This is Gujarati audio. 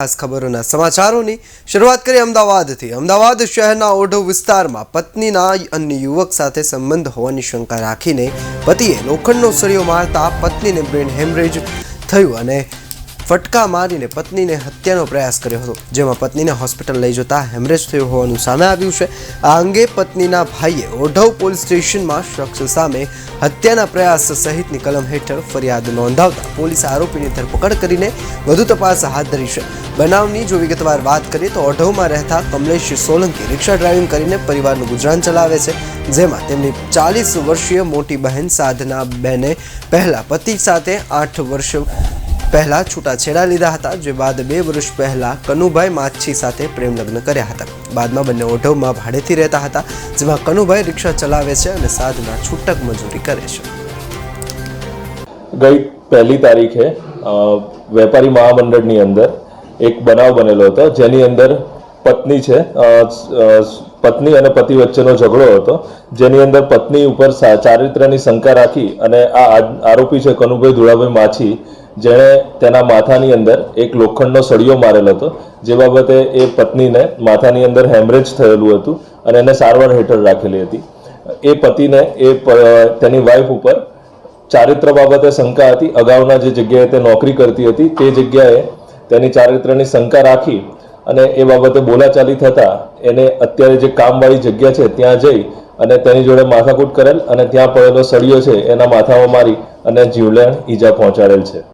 ખાસ ખબરોના સમાચારોની શરૂઆત કરી અમદાવાદથી। અમદાવાદ શહેરના ઓઢવ વિસ્તારમાં પત્નીના અન્ય યુવક સાથે સંબંધ હોવાની શંકા રાખીને પતિએ લોખંડનો સળિયો મારતા પત્નીને બ્રેન હેમરેજ થયું અને ફટકા મારીને પત્નીને હત્યાનો પ્રયાસ કર્યો હતો, જેમાં પત્નીને હોસ્પિટલ લઈ જતા હેમરેજ થયું હોવાનું સામે આવ્યું છે। આ અંગે પત્નીના ભાઈએ ઓઢવ પોલીસ સ્ટેશનમાં શખ્સ સામે હત્યાના પ્રયાસ સહિતની કલમ હેઠળ ફરિયાદ નોંધાવતા પોલીસે આરોપીની ધરપકડ કરીને વધુ તપાસ હાથ ધરી છે। બનાવની જો વિગતવાર વાત કરીએ તો ઓઢવમાં રહેતા કમલેશ સોલંકી રિક્ષા ડ્રાઇવિંગ કરીને પરિવારનું ગુજરાન ચલાવે છે, જેમાં તેમની 40 વર્ષીય મોટી બહેન સાધના બેને પહેલા પતિ સાથે 8 વર્ષ પહેલા છૂટાછેડા લીધા હતા, જે બાદ 2 વર્ષ પહેલા કનુભાઈ માછી સાથે પ્રેમ લગ્ન કર્યા હતા। બાદમાં બંને ઓઢવમાં ભાડેથી રહેતા હતા, જેમાં કનુભાઈ રિક્ષા ચલાવે છે અને સાધના છૂટક મજૂરી કરે છે। ગઈ 1 તારીખે વેપારી મહામંડળની અંદર એક બનાવ બનેલો હતો, જેની અંદર પત્ની છે પત્ની અને પતિ વચ્ચેનો ઝઘડો હતો, જેની અંદર પત્ની ઉપર ચારિત્ર્યની શંકા રાખી અને આ આરોપી છે કનુભાઈ ધુળાભાઈ માછી, જેણે તેના માથાની અંદર એક લોખંડનો સળિયો મારેલો હતો, જે બાબતે એ પત્નીને માથાની અંદર હેમરેજ થયેલું હતું અને એને સારવાર હેઠળ રાખેલી હતી। એ પતિને તેની વાઈફ ઉપર ચારિત્ર બાબતે શંકા હતી। અગાઉના જે જગ્યાએ તે નોકરી કરતી હતી તે જગ્યાએ તેની ચારિત્રની શંકા રાખી અને એ બાબતે બોલાચાલી થતાં એને અત્યારે જે કામવાળી જગ્યા છે ત્યાં જઈ અને તેની જોડે માથાકૂટ કરેલ અને ત્યાં પડેલો સળિયો છે એના માથામાં મારી અને જીવલેણ ઈજા પહોંચાડેલ છે।